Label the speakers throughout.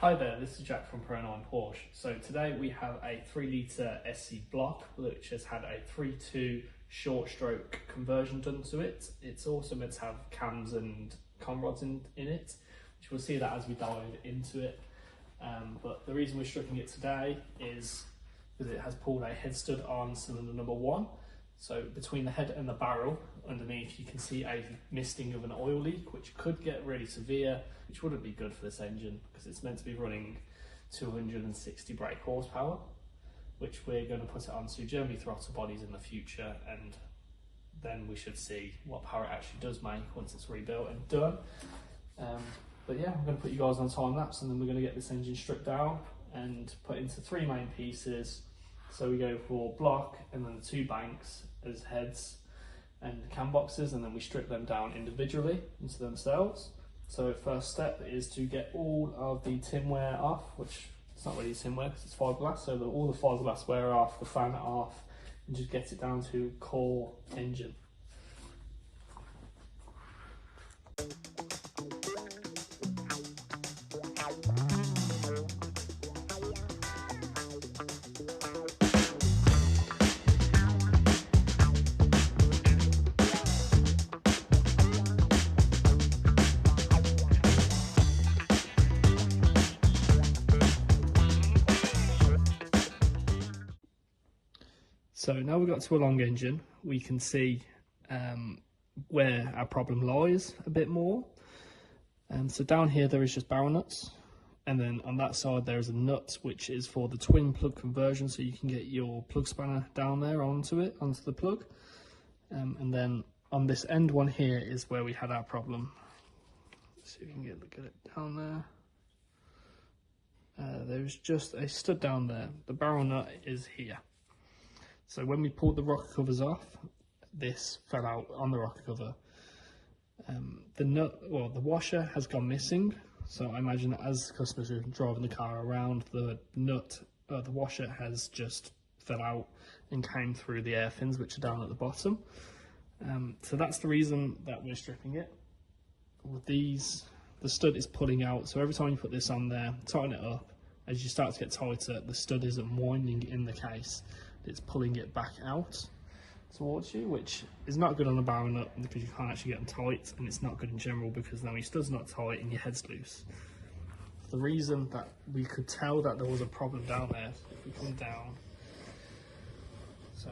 Speaker 1: Hi there, this is Jack from Pro-9 Porsche. So today we have a 3 litre SC block which has had a 3.2 short stroke conversion done to it. It's also meant to have cams and con rods in it, which we'll see that as we dive into it. But the reason we're stripping it today is because it has pulled a head stud on cylinder number 1. So between the head and the barrel underneath you can see a misting of an oil leak, which could get really severe, which wouldn't be good for this engine because it's meant to be running 260 brake horsepower, which we're going to put it onto Germany throttle bodies in the future, and then we should see what power it actually does make once it's rebuilt and done. But yeah, I'm going to put you guys on time lapse and then we're going to get this engine stripped down and put into 3 main pieces. So we go for block and then the 2 banks as heads and cam boxes, and then we strip them down individually into themselves. So first step is to get all of the tinware off, which it's not really tinware because it's fiberglass, so all the fiberglass wear off, the fan off, and just get it down to core engine. So now we've got to a long engine, we can see where our problem lies a bit more. So down here there is just barrel nuts, and then on that side there is a nut which is for the twin plug conversion, so you can get your plug spanner down there onto the plug. And then on this end one here is where we had our problem. Let's see if we can get it down there. There's just a stud down there, the barrel nut is here. So when we pulled the rocker covers off, this fell out on the rocker cover. The washer has gone missing. So I imagine as customers are driving the car around, the washer has just fell out and came through the air fins, which are down at the bottom. So that's the reason that we're stripping it. With these, the stud is pulling out. So every time you put this on there, tighten it up. As you start to get tighter, the stud isn't winding in the case. It's pulling it back out towards you, which is not good on a barrel nut because you can't actually get them tight, and it's not good in general because now your stud's not tight and your head's loose. The reason that we could tell that there was a problem down there, if we come down, so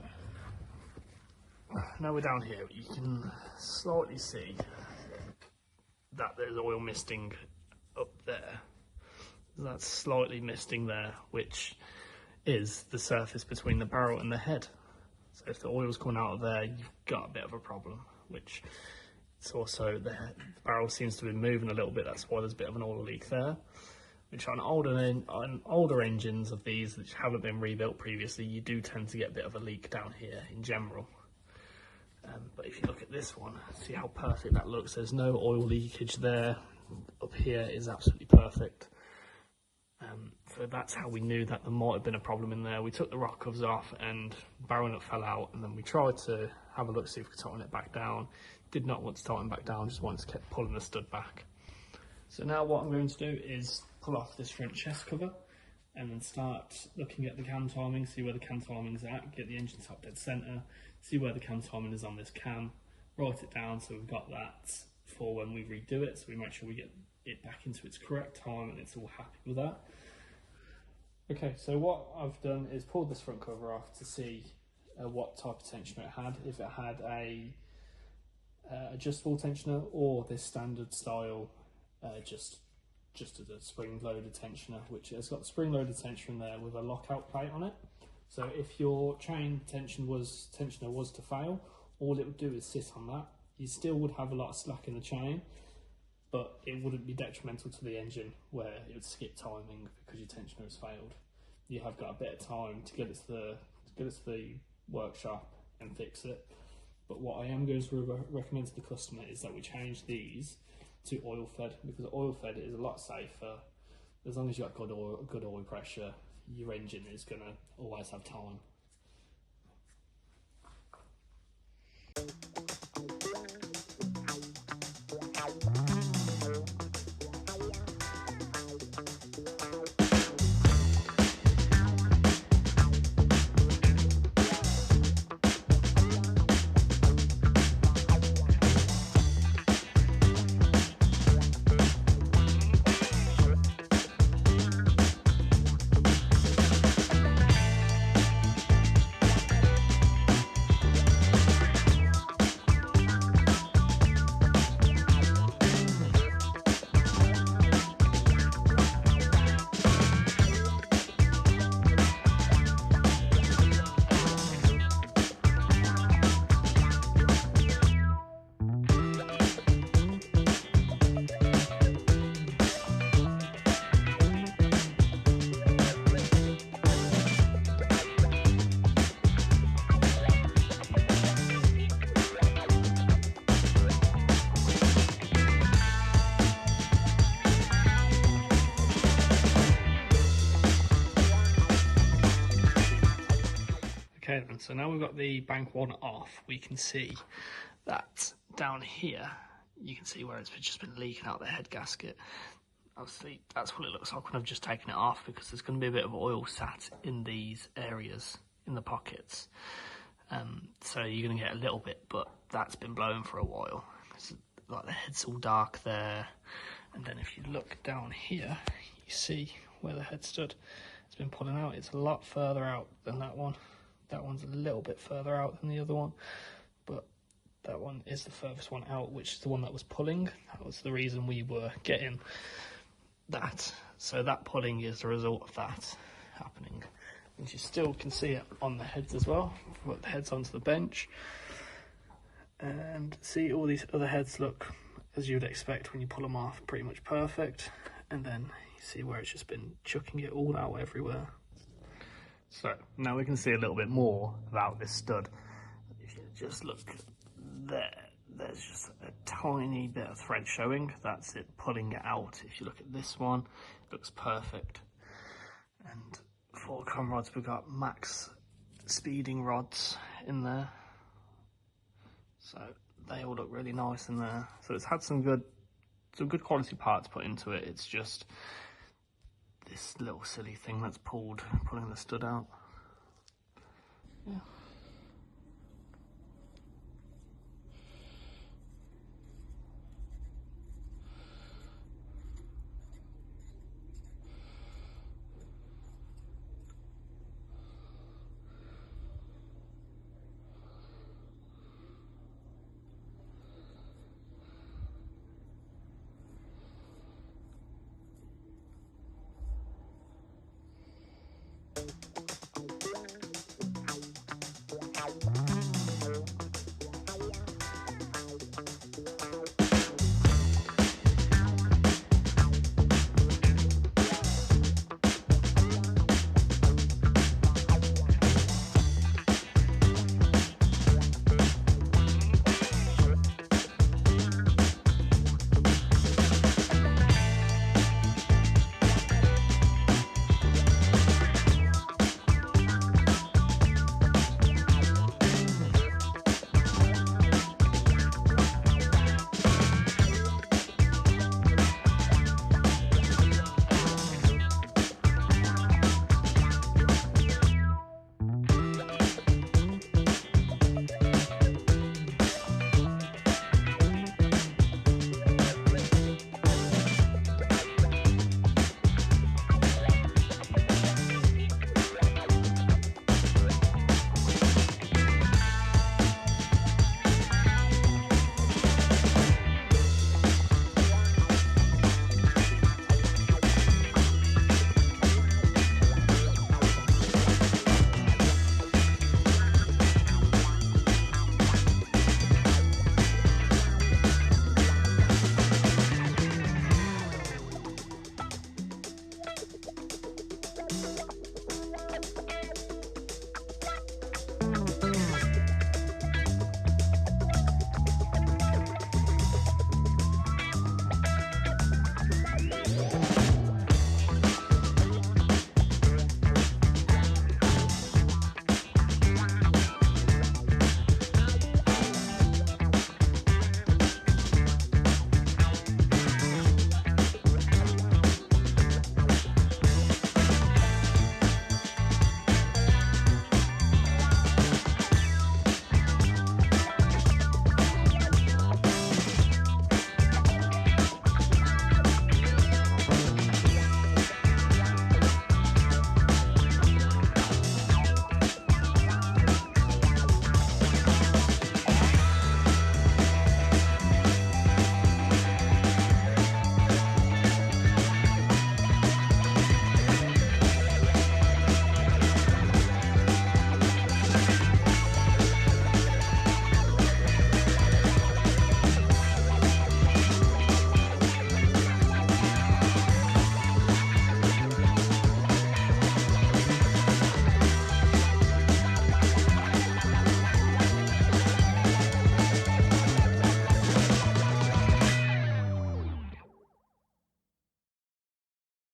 Speaker 1: now we're down here, you can slightly see that there's oil misting up there. That's slightly misting there, which is the surface between the barrel and the head. So if the oil's coming out of there, you've got a bit of a problem, which it's also the barrel seems to be moving a little bit. That's why there's a bit of an oil leak there, which on older engines of these which haven't been rebuilt previously, you do tend to get a bit of a leak down here in general. But if you look at this one, see how perfect that looks. There's no oil leakage there. Up here is absolutely perfect. So that's how we knew that there might have been a problem in there. We took the rock covers off and barrel nut fell out, and then we tried to have a look, see if we could tighten it back down. Did not want to tighten back down, just wanted to keep pulling the stud back. So now what I'm going to do is pull off this front chest cover and then start looking at the cam timing, see where the cam timing is at, get the engine top dead centre, see where the cam timing is on this cam, write it down so we've got that for when we redo it, so we make sure we get it back into its correct time and it's all happy with that. Okay, so what I've done is pulled this front cover off to see what type of tensioner it had, if it had a adjustable tensioner or this standard style just as a spring-loaded tensioner, which has got the spring-loaded tensioner in there with a lockout plate on it. So if your chain tensioner was to fail, all it would do is sit on that. You still would have a lot of slack in the chain, but it wouldn't be detrimental to the engine where it would skip timing because your tensioner has failed. You have got a bit of time to get it to the workshop and fix it. But what I am going to recommend to the customer is that we change these to oil fed, because oil fed is a lot safer. As long as you've got good oil pressure, your engine is going to always have time. Okay then, so now we've got the bank one off, we can see that down here, you can see where it's just been leaking out the head gasket. Obviously, that's what it looks like when I've just taken it off, because there's going to be a bit of oil sat in these areas, in the pockets. So you're going to get a little bit, but that's been blowing for a while. It's like the head's all dark there. And then if you look down here, you see where the head stood. It's been pulling out. It's a lot further out than that one. That one's a little bit further out than the other one, but that one is the furthest one out, which is the one that was pulling. That was the reason we were getting that. So that pulling is the result of that happening. And you still can see it on the heads as well. Put the heads onto the bench and see all these other heads look, as you would expect when you pull them off, pretty much perfect. And then you see where it's just been chucking it all out everywhere. So now we can see a little bit more about this stud. If you just look there, there's just a tiny bit of thread showing. That's it pulling it out. If you look at this one, it looks perfect. And for com rods, we've got max speeding rods in there. So they all look really nice in there. So it's had some good quality parts put into it. It's just this little silly thing that's pulling the stud out. Yeah.